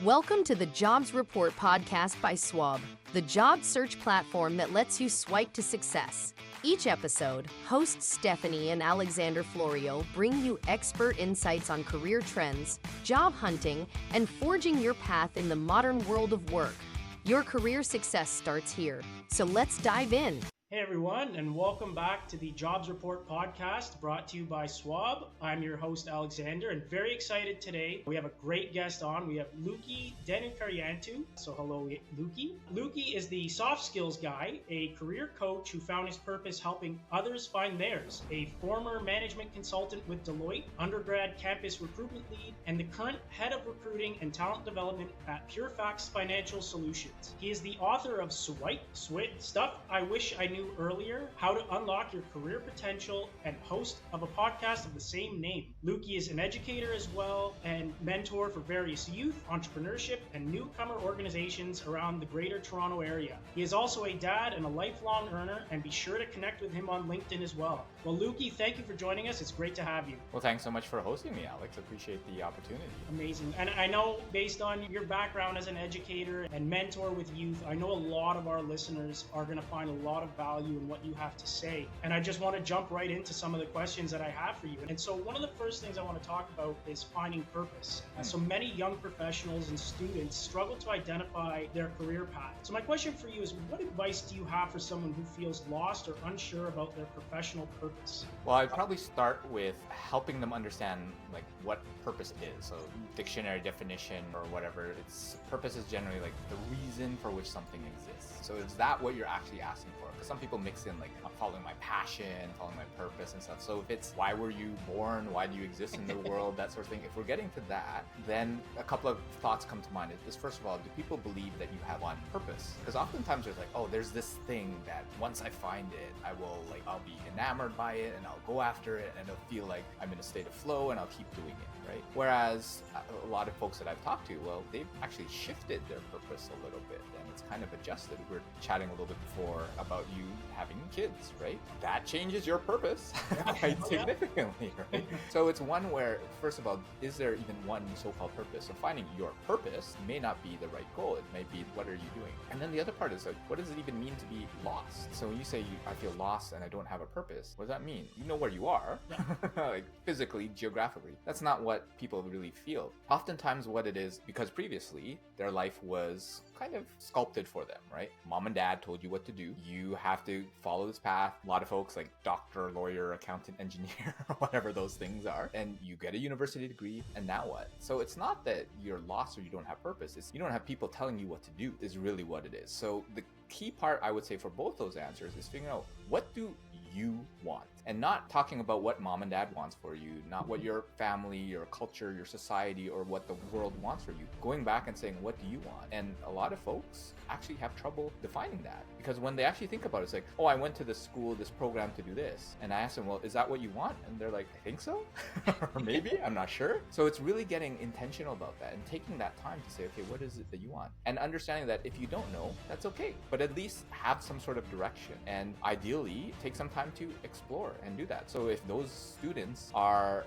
Welcome to the Jobs Report podcast by Swob, the job search platform that lets you swipe to success. Each episode, hosts Stephanie and Alexander Florio bring you expert insights on career trends, job hunting, and forging your path in the modern world of work. Your career success starts here, so let's dive in. Hey everyone, and welcome back to the Jobs Report podcast brought to you by Swob. I'm your host Alexander, and very excited today. We have a great guest on. We have Lukey Denikkiariantu. So hello, Lukey. Lukey is the soft skills guy, a career coach who found his purpose helping others find theirs, a former management consultant with Deloitte, undergrad campus recruitment lead, and the current head of recruiting and talent development at PureFacts Financial Solutions. He is the author of Swob, Stuff I Wish I Knew Earlier, How to Unlock Your Career Potential, and host of a podcast of the same name. Lukey is an educator as well and mentor for various youth, entrepreneurship, and newcomer organizations around the Greater Toronto Area. He is also a dad and a lifelong earner, and be sure to connect with him on LinkedIn as well. Well, Lukey, thank you for joining us. It's great to have you. Well, thanks so much for hosting me, Alex. I appreciate the opportunity. Amazing. And I know based on your background as an educator and mentor with youth, I know a lot of our listeners are going to find a lot of value in what you have to say. And I just want to jump right into some of the questions that I have for you. And so one of the first things I want to talk about is finding purpose. So many young professionals and students struggle to identify their career path. So my question for you is, what advice do you have for someone who feels lost or unsure about their professional purpose? Well, I'd probably start with helping them understand what purpose is. So dictionary definition or whatever, purpose is generally the reason for which something exists. So is that what you're actually asking for? Because some people mix in I'm following my passion, following my purpose and stuff. So if it's why were you born, why do you exist in the world, that sort of thing, if we're getting to that, then a couple of thoughts come to mind. Is first of all, do people believe that you have one purpose? Because oftentimes there's there's this thing that once I find it, I'll be enamored by it and I'll go after it and it'll feel like I'm in a state of flow and I'll keep doing it, right? Whereas a lot of folks that I've talked to, well, they've actually shifted their purpose a little bit and it's kind of adjusted. We were chatting a little bit before about you having kids, right? That changes your purpose quite significantly, right? So it's one where, first of all, is there even one so-called purpose? So finding your purpose may not be the right goal. It may be, what are you doing? And then the other part is what does it even mean to be lost? So when you say I feel lost and I don't have a purpose, what does that mean? You know where you are, physically, geographically. That's not what people really feel. Oftentimes what it is, because previously their life was kind of sculpted for them, right? Mom and dad told you what to do. You have to follow this path. A lot of folks doctor, lawyer, accountant, engineer, whatever those things are. And you get a university degree, and now what? So it's not that you're lost or you don't have purpose. It's you don't have people telling you what to do is really what it is. So the key part I would say for both those answers is figuring out what do you want, and not talking about what mom and dad wants for you, not what your family, your culture, your society, or what the world wants for you. Going back and saying, what do you want? And a lot of folks actually have trouble defining that, because when they actually think about it, it's oh, I went to this school, this program to do this. And I asked them, well, is that what you want? And they're like, I think so. Or maybe, I'm not sure. So it's really getting intentional about that and taking that time to say, okay, what is it that you want? And understanding that if you don't know, that's okay. But at least have some sort of direction, and ideally take some time to explore and do that. So if those students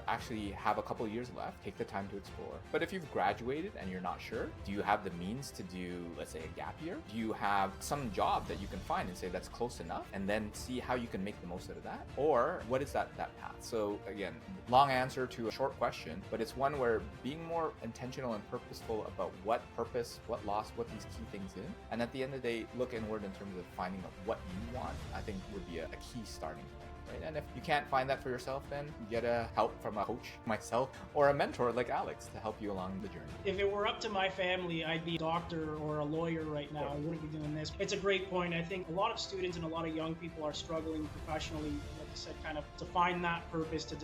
actually have a couple of years left, take the time to explore. But if you've graduated and you're not sure, do you have the means to do, let's say, a gap year? Do you have some job that you can find and say that's close enough, and then see how you can make the most out of that? Or what is that path? So again, long answer to a short question, but it's one where being more intentional and purposeful about what purpose, what loss, what these key things in, and at the end of the day, look inward in terms of finding out what you want, I think would be a key starting point. Right? And if you can't find that for yourself, then get help from a coach, myself, or a mentor like Alex to help you along the journey. If it were up to my family, I'd be a doctor or a lawyer right now. I wouldn't be doing this. It's a great point. I think a lot of students and a lot of young people are struggling professionally, like I said, kind of to find that purpose, to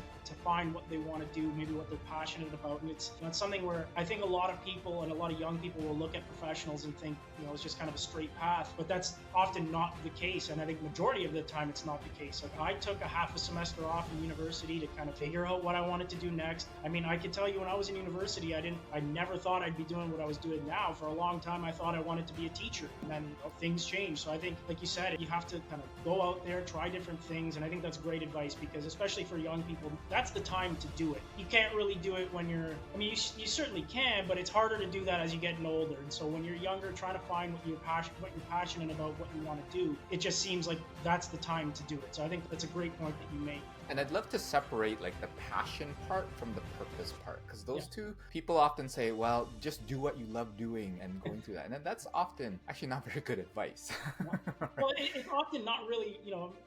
find what they want to do, maybe what they're passionate about. And it's something where I think a lot of people and a lot of young people will look at professionals and think, it's just kind of a straight path. But that's often not the case. And I think majority of the time it's not the case. I took a half a semester off in university to kind of figure out what I wanted to do next. I mean, I could tell you when I was in university, I never thought I'd be doing what I was doing now. For a long time, I thought I wanted to be a teacher, and then things changed. So I think, like you said, you have to kind of go out there, try different things. And I think that's that's great advice, because especially for young people, that's the time to do it. You can't really do it when you're, I mean, you certainly can, but it's harder to do that as you get older. And so when you're younger, trying to find what you're passionate about, what you want to do, it just seems like that's the time to do it. So I think that's a great point that you make. And I'd love to separate like the passion part from the purpose part, because those two, people often say, well, just do what you love doing and going through that. And that's often actually not very good advice. Well, it's often not really,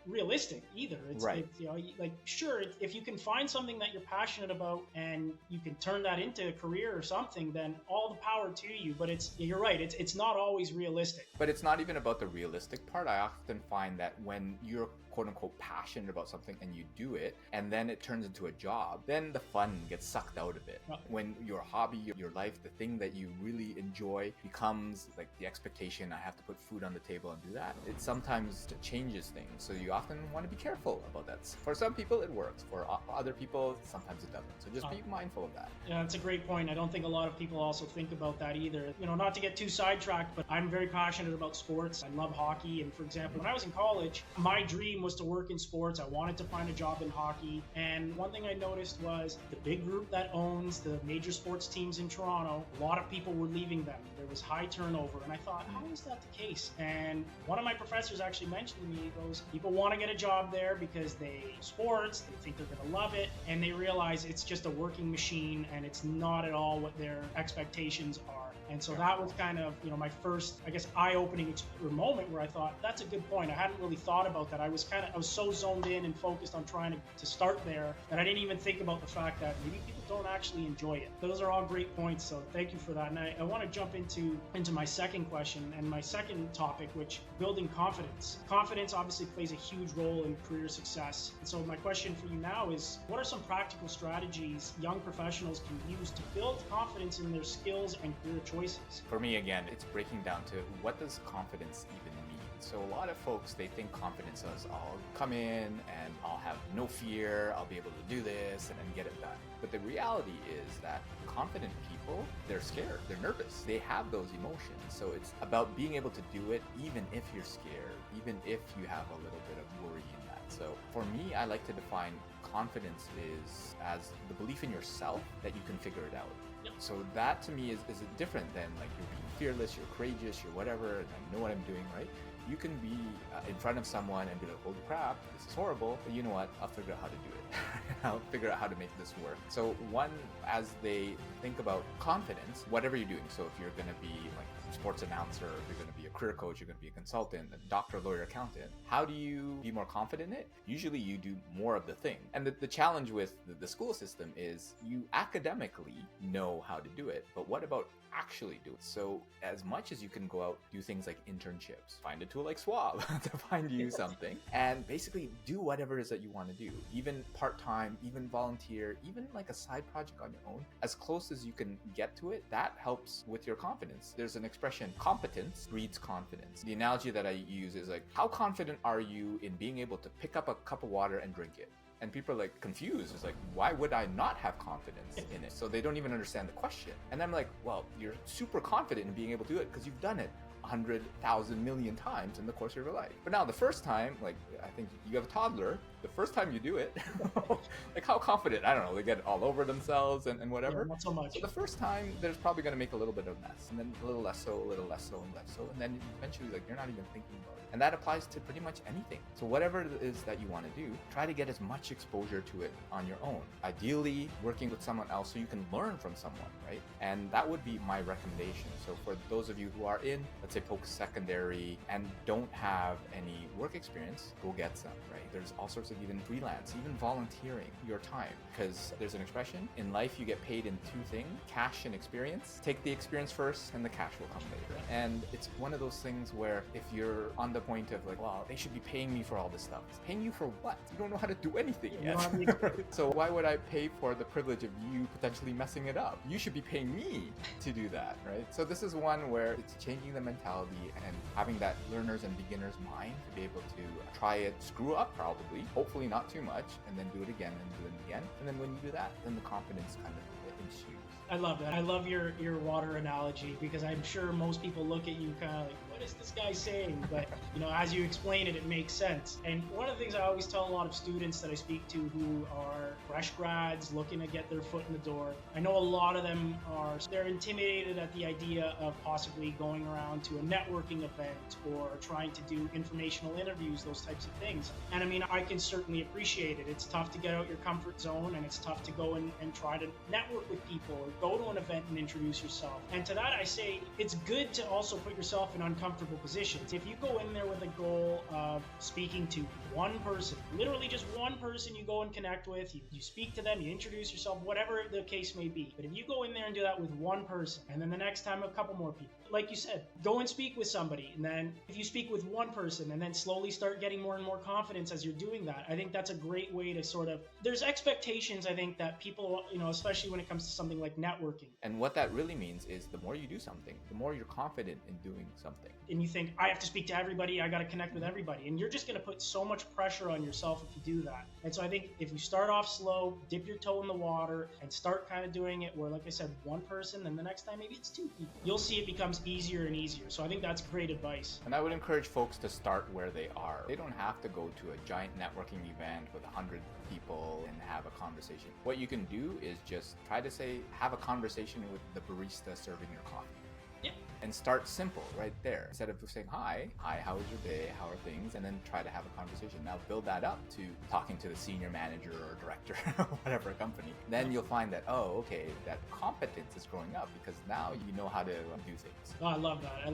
realistic either. It's, right. It's, like, sure, if you can find something that you're passionate about and you can turn that into a career or something, then all the power to you. But you're right, it's not always realistic. But it's not even about the realistic part. I often find that when you're quote unquote passionate about something and you do it and then it turns into a job, then the fun gets sucked out of it. When your hobby, your life, the thing that you really enjoy becomes like the expectation, I have to put food on the table and do that, it sometimes changes things. So you often want to be careful about that. For some people it works, for other people sometimes it doesn't. So just be mindful of that. Yeah, that's a great point. I don't think a lot of people also think about that either. Not to get too sidetracked, but I'm very passionate about sports. I love hockey. And for example, when I was in college, my dream was to work in sports. I wanted to find a job in hockey. And one thing I noticed was the big group that owns the major sports teams in Toronto, a lot of people were leaving them. There was high turnover. And I thought, how is that the case? And one of my professors actually mentioned to me, he goes, people want to get a job there because they sports, they think they're going to love it, and they realize it's just a working machine and it's not at all what their expectations are. And so that was kind of, my first, I guess, eye-opening moment where I thought, that's a good point. I hadn't really thought about that. I was so zoned in and focused on trying to start there that I didn't even think about the fact that maybe people don't actually enjoy it. Those are all great points, so thank you for that. And I want to jump into my second question and my second topic, which building confidence. Confidence obviously plays a huge role in career success. And so my question for you now is, what are some practical strategies young professionals can use to build confidence in their skills and career choices? For me, again, it's breaking down to what does confidence even mean? So a lot of folks, they think confidence is I'll come in and I'll have no fear, I'll be able to do this and get it done. But the reality is that confident people, they're scared, they're nervous, they have those emotions. So it's about being able to do it even if you're scared, even if you have a little bit of worry in that. So for me, I like to define confidence is as the belief in yourself that you can figure it out. So that to me is different than like you're being fearless, you're courageous, you're whatever, and I know what I'm doing, right? You can be in front of someone and be like, holy crap, this is horrible, but you know what, I'll figure out how to do it. I'll figure out how to make this work. So one, as they think about confidence, whatever you're doing, so if you're going to be like a sports announcer, if you're going to be a career coach, you're going to be a consultant, a doctor, lawyer, accountant, how do you be more confident in it? Usually you do more of the thing. And the challenge with the school system is you academically know how to do it, but what about actually do it? So as much as you can go out, do things like internships, find a tool like Swob to find you something, and basically do whatever it is that you want to do, even part-time, even volunteer, even like a side project on your own, as close as you can get to it, that helps with your confidence. There's an expression, competence breeds confidence. The analogy that I use is like, how confident are you in being able to pick up a cup of water and drink it? And people are like confused. It's like, why would I not have confidence in it? So they don't even understand the question. And I'm like, well, you're super confident in being able to do it because you've done it 100,000 million times in the course of your life. But now the first time, like I think you have a toddler, the first time you do it, like how confident, I don't know, they get all over themselves and whatever. Yeah, not so much. So the first time, there's probably going to make a little bit of mess, and then a little less so, a little less so, and less so, and then eventually like you're not even thinking about it. And that applies to pretty much anything. So whatever it is that you want to do, try to get as much exposure to it on your own. Ideally, working with someone else so you can learn from someone, right? And that would be my recommendation. So for those of you who are in, let's say, post-secondary and don't have any work experience, go get some, right? There's all sorts of even freelance, even volunteering your time, because there's an expression, in life you get paid in two things, cash and experience. Take the experience first and the cash will come later. And it's one of those things where if you're on the point of like, well, they should be paying me for all this stuff. It's paying you for what? You don't know how to do anything yet. So why would I pay for the privilege of you potentially messing it up? You should be paying me to do that, right? So this is one where it's changing the mentality and having that learner's and beginner's mind to be able to try it, screw up probably, hopefully not too much, and then do it again and do it again. And then when you do that, then the confidence kind of ensues. I love that. I love your water analogy, because I'm sure most people look at you kind of like, what is this guy saying? But as you explain it, it makes sense. And one of the things I always tell a lot of students that I speak to who are fresh grads looking to get their foot in the door, I know a lot of them they're intimidated at the idea of possibly going around to a networking event or trying to do informational interviews, those types of things. And I mean, I can certainly appreciate it. It's tough to get out your comfort zone, and it's tough to go and try to network with people or go to an event and introduce yourself. And to that I say, it's good to also put yourself in uncomfortable positions. If you go in there with a goal of speaking to one person, literally just one person you go and connect with, you speak to them, you introduce yourself, whatever the case may be. But if you go in there and do that with one person, and then the next time a couple more people, like you said, go and speak with somebody. And then if you speak with one person and then slowly start getting more and more confidence as you're doing that, I think that's a great way to sort of, there's expectations, I think, that people, especially when it comes to something like networking. And what that really means is the more you do something, the more you're confident in doing something. And you think, I have to speak to everybody, I got to connect with everybody. And you're just going to put so much pressure on yourself if you do that. And so I think if you start off slow, dip your toe in the water, and start kind of doing it where, like I said, one person, and the next time maybe it's two people, you'll see it becomes easier and easier. So I think that's great advice. And I would encourage folks to start where they are. They don't have to go to a giant networking event with 100 people and have a conversation. What you can do is just try to have a conversation with the barista serving your coffee. Yeah. And start simple right there. Instead of saying, hi, how was your day? How are things? And then try to have a conversation. Now build that up to talking to the senior manager or director or whatever company. Then you'll find that, okay, that competence is growing up because now you know how to do things. Oh, I love that.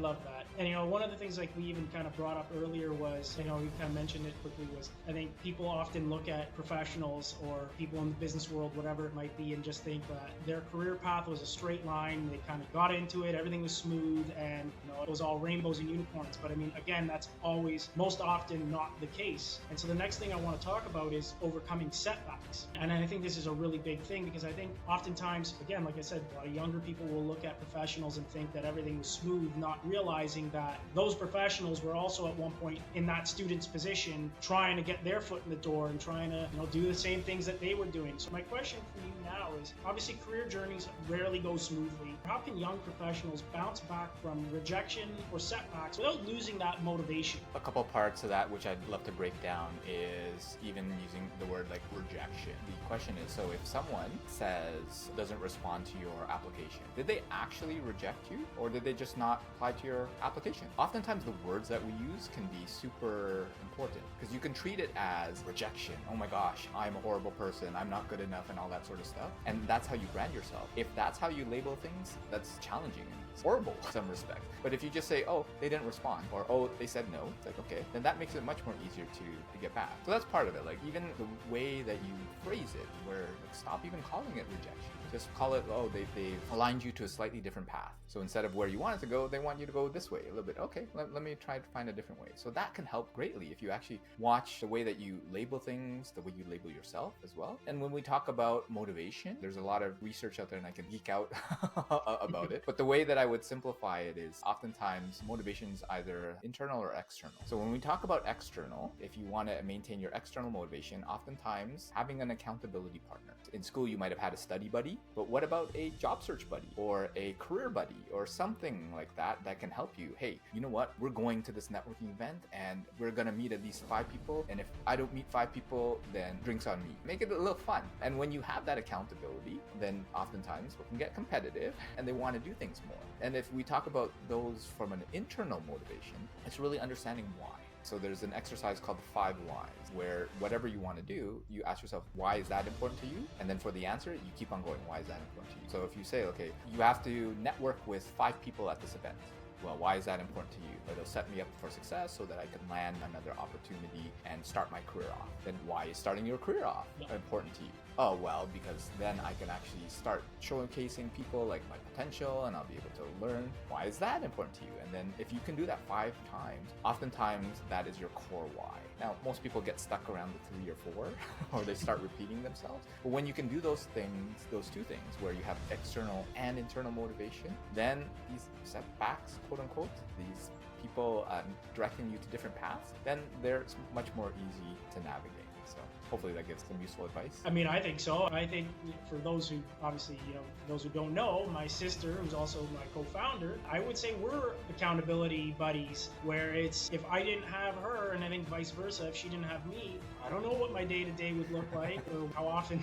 And one of the things like we even kind of brought up earlier was, we kind of mentioned it quickly, was I think people often look at professionals or people in the business world, whatever it might be, and just think that their career path was a straight line. They kind of got into it, everything was smooth, and it was all rainbows and unicorns. But I mean, again, that's always most often not the case. And so the next thing I want to talk about is overcoming setbacks. And I think this is a really big thing, because I think oftentimes, again, like I said, a lot of younger people will look at professionals and think that everything was smooth, not realizing that those professionals were also at one point in that student's position, trying to get their foot in the door and trying to do the same things that they were doing. So my question for you now is, obviously career journeys rarely go smoothly. How can young professionals bounce back from rejection or setbacks without losing that motivation? A couple parts of that which I'd love to break down is even using the word like rejection. The question is, so if someone doesn't respond to your application, did they actually reject you, or did they just not apply to your application? Oftentimes the words that we use can be super important, because you can treat it as rejection. Oh my gosh, I'm a horrible person, I'm not good enough, and all that sort of stuff. And that's how you brand yourself. If that's how you label things, that's challenging. It's horrible in some respect. But if you just say, oh, they didn't respond, or oh, they said no, it's like, okay, then that makes it much more easier to get back. So that's part of it. Like even the way that you phrase it, where like, stop even calling it rejection. Just call it, oh, they aligned you to a slightly different path. So instead of where you wanted to go, they want you to go this way a little bit. Okay, let me try to find a different way. So that can help greatly if you actually watch the way that you label things, the way you label yourself as well. And when we talk about motivation, there's a lot of research out there and I can geek out about it. But the way that I would simplify it is oftentimes motivation is either internal or external. So when we talk about external, if you want to maintain your external motivation, oftentimes having an accountability partner. In school, you might have had a study buddy, but what about a job search buddy or a career buddy or something like that that can help you? Hey, you know what? We're going to this networking event and we're going to meet at least 5 people. And if I don't meet 5 people, then drinks on me. Make it a little fun. And when you have that accountability, then oftentimes we can get competitive and they want to do things more. And if we talk about those from an internal motivation, it's really understanding why. So there's an exercise called the 5 whys, where whatever you want to do, you ask yourself, why is that important to you? And then for the answer, you keep on going, why is that important to you? So if you say, okay, you have to network with 5 people at this event. Well, why is that important to you? It'll set me up for success so that I can land another opportunity and start my career off. Then why is starting your career off important to you? Oh, well, because then I can actually start showcasing people like my potential and I'll be able to learn. Why is that important to you? And then if you can do that 5 times, oftentimes that is your core why. Now, most people get stuck around the 3 or 4 or they start repeating themselves. But when you can do those things, those 2 things, where you have external and internal motivation, then these setbacks, quote unquote, these people directing you to different paths, then they're much more easy to navigate. So hopefully that gives some useful advice. I mean, I think so. I think for those who obviously, those who don't know, my sister, who's also my co-founder, I would say we're accountability buddies, where it's if I didn't have her, and I think vice versa, if she didn't have me, I don't know what my day-to-day would look like or how often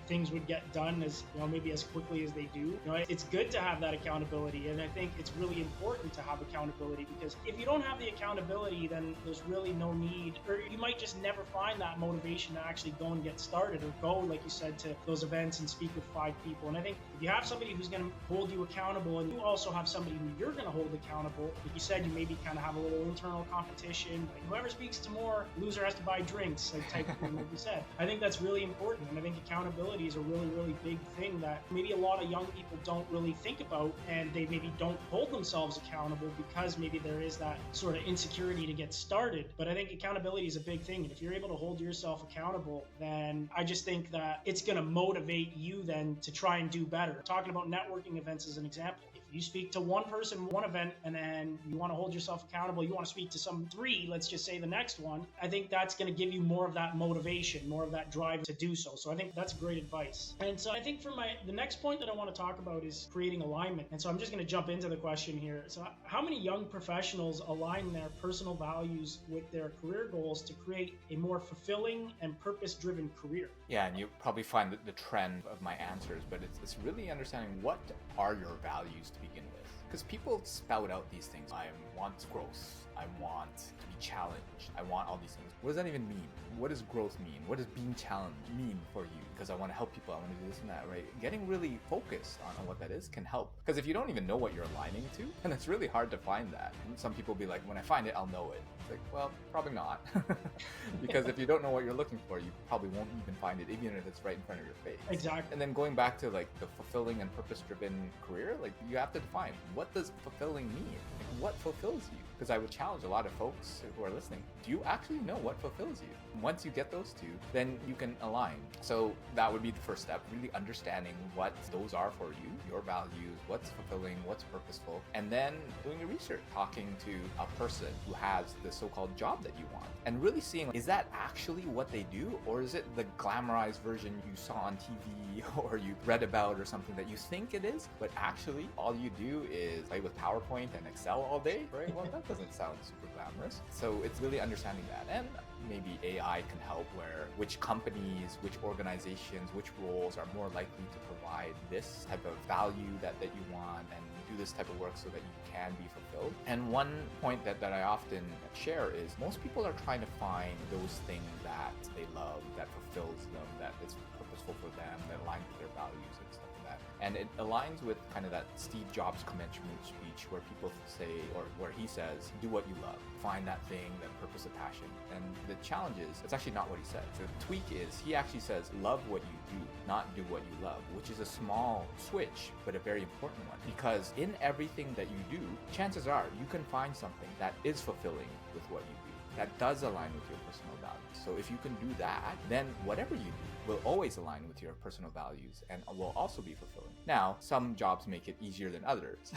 things would get done as, maybe as quickly as they do. It's good to have that accountability, and I think it's really important to have accountability, because if you don't have the accountability, then there's really no need, or you might just never find that motivation to actually go and get started, or go, like you said, to those events and speak with 5 people. And I think if you have somebody who's going to hold you accountable, and you also have somebody who you're going to hold accountable, like you said, you maybe kind of have a little internal competition, like whoever speaks to more, loser has to buy drinks, like type of thing, like you said. I think that's really important, and I think accountability is a really, really big thing that maybe a lot of young people don't really think about, and they maybe don't hold themselves accountable because maybe there is that sort of insecurity to get started. But I think accountability is a big thing, and if you're able to hold yourself accountable, then I just think that it's going to motivate you then to try and do better. Talking about networking events as an example, if you speak to one person, one event, and then you want to hold yourself accountable, you want to speak to some 3, let's just say the next one, I think that's going to give you more of that motivation, more of that drive to do so. So I think that's great advice. And so I think for the next point that I want to talk about is creating alignment. And so I'm just going to jump into the question here. So how many young professionals align their personal values with their career goals to create a more fulfilling and purpose-driven career? Yeah, and you probably find the trend of my answers, but it's really understanding what are your values to begin with. Because people spout out these things. I want growth. I want to be challenged. I want all these things. What does that even mean? What does growth mean? What does being challenged mean for you? Because I want to help people. I want to do this and that, right? Getting really focused on what that is can help. Because if you don't even know what you're aligning to, then it's really hard to find that. And some people be like, when I find it, I'll know it. It's like, well, probably not. Because if you don't know what you're looking for, you probably won't even find it, even if it's right in front of your face. Exactly. And then going back to like the fulfilling and purpose-driven career, like you have to define, what does fulfilling mean? Like, what fulfills you? Because I would challenge a lot of folks who are listening, do you actually know what fulfills you? Once you get those 2, then you can align. So that would be the first step, really understanding what those are for you, your values, what's fulfilling, what's purposeful, and then doing your research, talking to a person who has the so-called job that you want, and really seeing, is that actually what they do, or is it the glamorized version you saw on TV or you read about or something that you think it is, but actually all you do is play with PowerPoint and Excel all day, right? Well, that doesn't sound super glamorous. So it's really understanding that. And maybe AI can help, where which companies, which organizations, which roles are more likely to provide this type of value that you want and do this type of work so that you can be fulfilled. And one point that I often share is most people are trying to find those things that they love, that fulfills them, that is purposeful for them, that aligns with their values and stuff like that. And it aligns with kind of that Steve Jobs commencement speech where people say, or where he says, do what you love. Find that thing, that purpose of passion. And the challenge is, it's actually not what he said. The tweak is, he actually says, love what you do, not do what you love, which is a small switch, but a very important one. Because in everything that you do, chances are you can find something that is fulfilling with what you do, that does align with your personal values. So if you can do that, then whatever you do will always align with your personal values and will also be fulfilling. Now, some jobs make it easier than others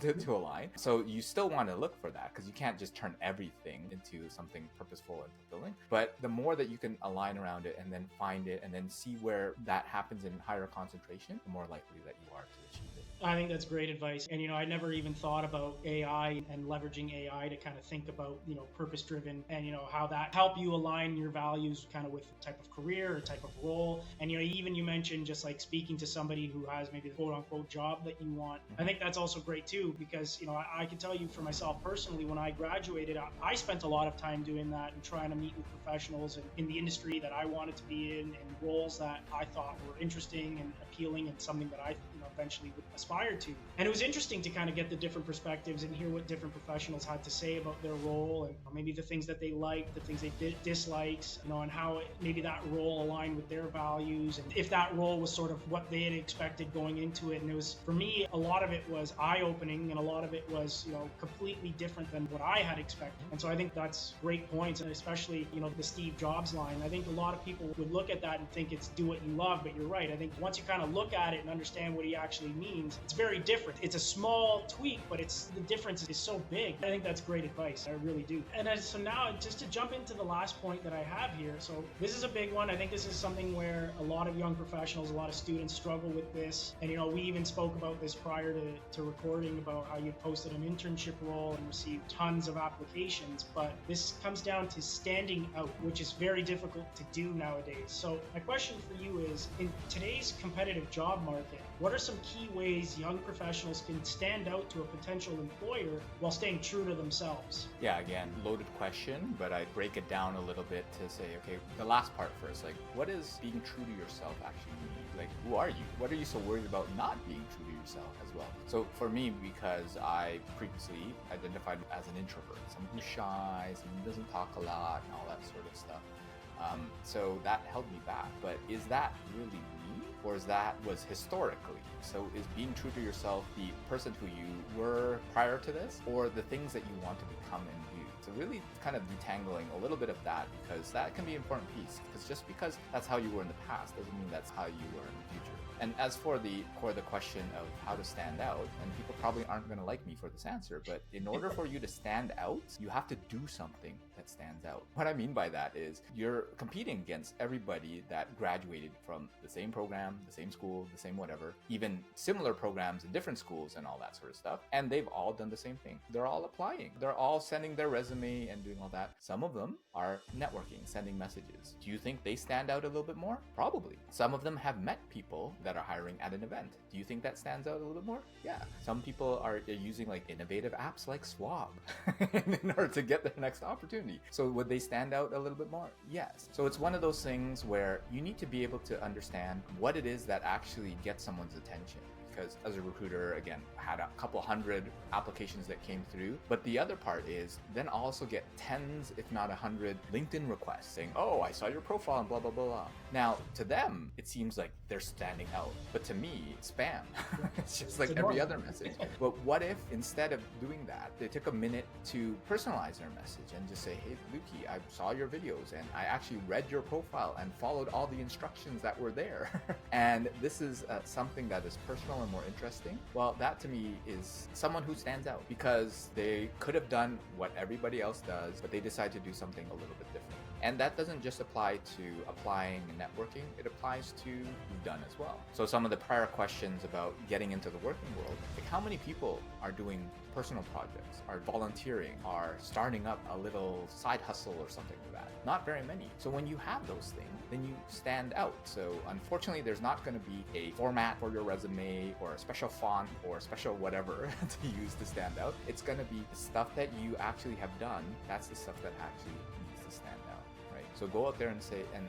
to align. So you still want to look for that, because you can't just turn everything into something purposeful and fulfilling. But the more that you can align around it and then find it and then see where that happens in higher concentration, the more likely that you are to achieve it. I think that's great advice. And, I never even thought about AI and leveraging AI to kind of think about, purpose-driven and, how that help you align your values kind of with the type of career or type of role. And, even you mentioned just like speaking to somebody who has maybe the quote-unquote job that you want. I think that's also great too, because, I can tell you for myself personally, when I graduated, I spent a lot of time doing that and trying to meet with professionals in the industry that I wanted to be in, and roles that I thought were interesting and appealing and something that I eventually would aspire to. And it was interesting to kind of get the different perspectives and hear what different professionals had to say about their role, and maybe the things that they liked, the things they disliked, and how maybe that role aligned with their values, and if that role was sort of what they had expected going into it. And it was, for me, a lot of it was eye-opening, and a lot of it was, completely different than what I had expected. And so I think that's great points, and especially, the Steve Jobs line. I think a lot of people would look at that and think it's do what you love, but you're right. I think once you kind of look at it and understand what he actually means, it's very different. It's a small tweak, but the difference is so big. I think that's great advice. I really do. And so now, just to jump into the last point that I have here. So this is a big one. I think this is something where a lot of young professionals, a lot of students struggle with this. And, we even spoke about this prior to recording, about how you posted an internship role and received tons of applications. But this comes down to standing out, which is very difficult to do nowadays. So my question for you is, in today's competitive job market, what are some key ways young professionals can stand out to a potential employer while staying true to themselves? Yeah, again, loaded question, but I break it down a little bit to say, okay, the last part first, like, what does being true to yourself actually mean? Like, who are you? What are you so worried about not being true to yourself as well? So for me, because I previously identified as an introvert, someone who's shy, someone who doesn't talk a lot, and all that sort of stuff. So that held me back. But is that really me? Or was historically? So is being true to yourself the person who you were prior to this, or the things that you want to become and do? So really kind of detangling a little bit of that, because that can be an important piece. Because just because that's how you were in the past doesn't mean that's how you were in the future. And as for the core of the question of how to stand out, and people probably aren't going to like me for this answer, but in order for you to stand out, you have to do something that stands out. What I mean by that is you're competing against everybody that graduated from the same program, the same school, the same whatever, even similar programs in different schools and all that sort of stuff. And they've all done the same thing. They're all applying. They're all sending their resume and doing all that. Some of them are networking, sending messages. Do you think they stand out a little bit more? Probably. Some of them have met people that are hiring at an event. Do you think that stands out a little bit more? Yeah. Some people are using like innovative apps like Swob in order to get their next opportunity. So would they stand out a little bit more? Yes. So it's one of those things where you need to be able to understand what it is that actually gets someone's attention. Because as a recruiter, again, I had a couple hundred applications that came through. But the other part is then also get tens, if not 100 LinkedIn requests saying, oh, I saw your profile and blah, blah, blah, blah. Now, to them, it seems like they're standing out. But to me, it's spam. It's just like every other message. But what if instead of doing that, they took a minute to personalize their message and just say, hey, Lukey, I saw your videos and I actually read your profile and followed all the instructions that were there. And this is something that is personal and more interesting. Well, that to me is someone who stands out, because they could have done what everybody else does, but they decide to do something a little bit different. And that doesn't just apply to applying and networking, it applies to you've done as well. So some of the prior questions about getting into the working world, like how many people are doing personal projects, are volunteering, are starting up a little side hustle or something like that? Not very many. So when you have those things, then you stand out. So unfortunately, there's not going to be a format for your resume or a special font or a special whatever to use to stand out. It's going to be the stuff that you actually have done. That's the stuff that actually needs to stand out. So go out there and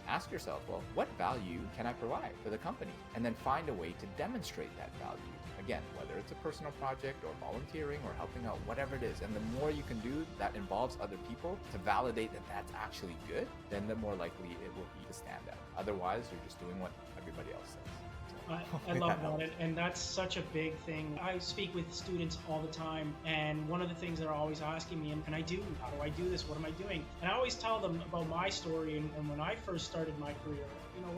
ask yourself, well, what value can I provide for the company? And then find a way to demonstrate that value. Again, whether it's a personal project or volunteering or helping out, whatever it is. And the more you can do that involves other people to validate that that's actually good, then the more likely it will be to stand out. Otherwise, you're just doing what everybody else says. I love that, and that's such a big thing. I speak with students all the time, and one of the things they're always asking me, and how do I do this? What am I doing? And I always tell them about my story and when I first started my career.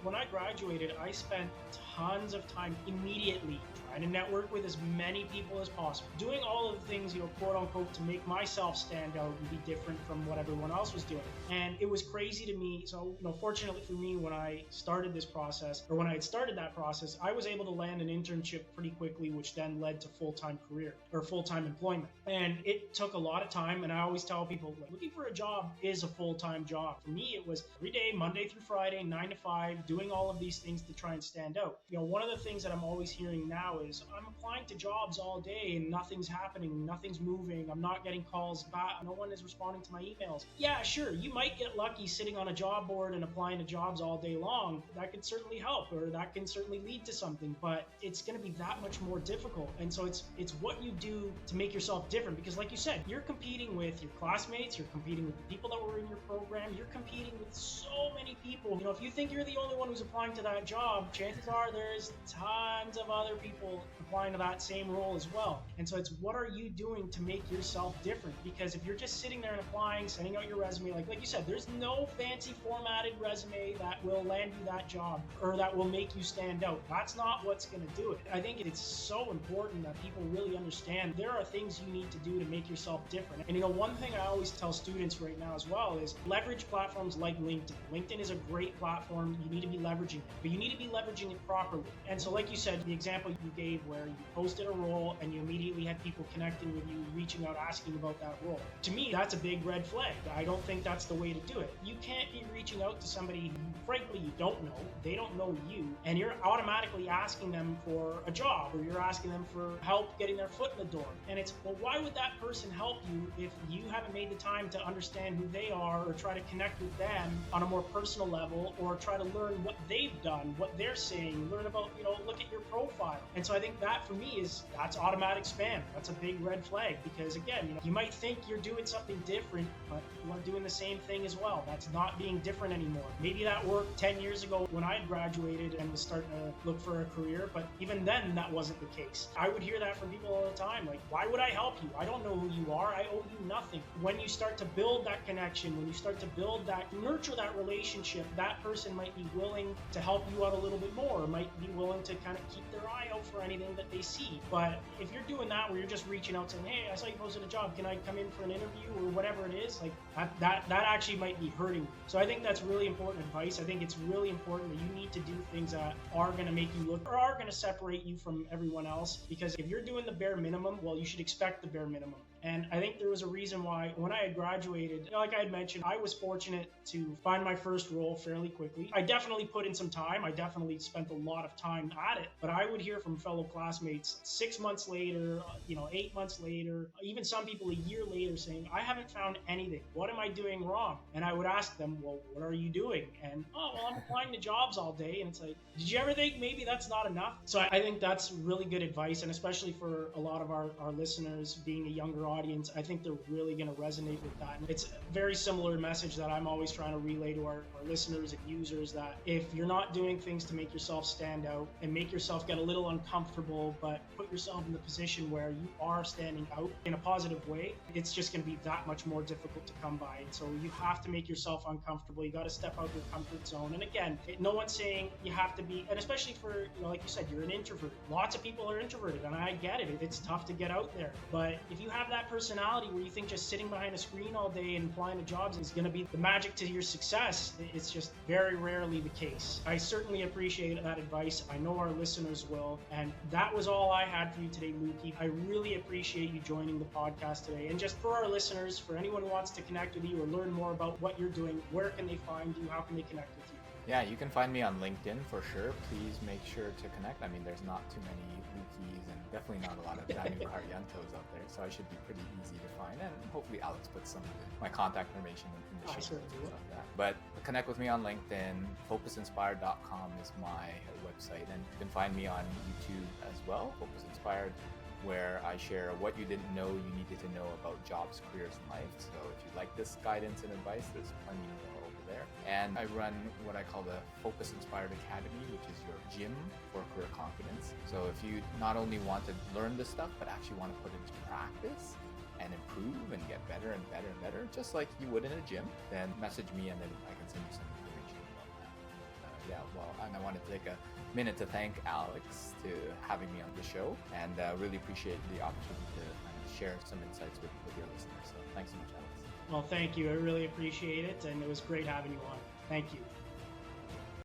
When I graduated, I spent tons of time immediately trying to network with as many people as possible, doing all of the things, quote unquote, to make myself stand out and be different from what everyone else was doing. And it was crazy to me. So, fortunately for me, when I started this process, or when I had started that process, I was able to land an internship pretty quickly, which then led to full-time career or full-time employment. And it took a lot of time. And I always tell people, looking for a job is a full-time job. For me, it was every day, Monday through Friday, 9 to 5, doing all of these things to try and stand out. One of the things that I'm always hearing now is I'm applying to jobs all day and nothing's happening, nothing's moving, I'm not getting calls back, no one is responding to my emails. Yeah, sure, you might get lucky sitting on a job board and applying to jobs all day long. That could certainly help, or that can certainly lead to something, but it's going to be that much more difficult. And so it's what you do to make yourself different, because like you said, you're competing with your classmates, you're competing with the people that were in your program, you're competing with so many people. If you think you're the only one who's applying to that job, chances are there's tons of other people applying to that same role as well. And so it's, what are you doing to make yourself different? Because if you're just sitting there and applying, sending out your resume, like you said, there's no fancy formatted resume that will land you that job or that will make you stand out. That's not what's going to do it. I think it's so important that people really understand there are things you need to do to make yourself different. And one thing I always tell students right now as well is leverage platforms like LinkedIn. LinkedIn is a great platform. You need to be leveraging it, but you need to be leveraging it properly. And so like you said, the example you gave where you posted a role and you immediately had people connecting with you, reaching out, asking about that role. To me, that's a big red flag. I don't think that's the way to do it. You can't be reaching out to somebody who, frankly, you don't know. They don't know you, and you're automatically asking them for a job, or you're asking them for help getting their foot in the door. And it's, well, why would that person help you if you haven't made the time to understand who they are, or try to connect with them on a more personal level, or try to learn what they've done, what they're saying, learn about, look at your profile. And so I think that for me that's automatic spam. That's a big red flag, because again, you might think you're doing something different, but you are doing the same thing as well. That's not being different anymore. Maybe that worked 10 years ago when I had graduated and was starting to look for a career, but even then that wasn't the case. I would hear that from people all the time, like, why would I help you? I don't know who you are. I owe you nothing. When you start to build that connection, when you start to build that, nurture that relationship, that person might be willing to help you out a little bit more, might be willing to kind of keep their eye out for anything that they see. But if you're doing that where you're just reaching out saying, hey, I saw you posted a job, can I come in for an interview, or whatever it is, like that actually might be hurting you. So I think that's really important advice. I think it's really important that you need to do things that are going to make you look, or are going to separate you from everyone else. Because if you're doing the bare minimum, well, you should expect the bare minimum. And I think there was a reason why when I had graduated, like I had mentioned, I was fortunate to find my first role fairly quickly. I definitely put in some time. I definitely spent a lot of time at it. But I would hear from fellow classmates 6 months later, 8 months later, even some people a year later saying, I haven't found anything. What am I doing wrong? And I would ask them, well, what are you doing? And, oh, well, I'm applying to jobs all day. And it's like, did you ever think maybe that's not enough? So I think that's really good advice. And especially for a lot of our listeners being a younger audience, I think they're really going to resonate with that. And it's a very similar message that I'm always trying to relay to our listeners and users, that if you're not doing things to make yourself stand out and make yourself get a little uncomfortable, but put yourself in the position where you are standing out in a positive way, it's just going to be that much more difficult to come by. And so you have to make yourself uncomfortable. You got to step out your comfort zone. And again, no one's saying you have to be, and especially for, like you said, you're an introvert. Lots of people are introverted, and I get it. It's tough to get out there. But if you have that personality where you think just sitting behind a screen all day and applying to jobs is going to be the magic to your success, it's just very rarely the case. I certainly appreciate that advice. I know our listeners will. And that was all I had for you today, Lukey. I really appreciate you joining the podcast today. And just for our listeners, for anyone who wants to connect with you or learn more about what you're doing, where can they find you? How can they connect with you? Yeah, you can find me on LinkedIn for sure. Please make sure to connect. I mean, there's not too many Lukeys and definitely not a lot of Denikkiariantus out there, so I should be pretty easy to find. And hopefully Alex puts some of my contact information in the show notes and stuff like that. But connect with me on LinkedIn. Focusinspired.com is my website, and you can find me on YouTube as well, Focus Inspired, where I share what you didn't know you needed to know about jobs, careers, and life. So if you like this guidance and advice, there's plenty more over there. And I run what I call the Focus Inspired Academy, which is your gym for career confidence. So if you not only want to learn this stuff, but actually want to put it into practice and improve and get better and better and better, just like you would in a gym, then message me and then I can send you some information about that. And I wanted to take a minute to thank Alex to having me on the show, and really appreciate the opportunity to share some insights with your listeners. So thanks so much, Alex. Well, thank you. I really appreciate it, and it was great having you on. Thank you.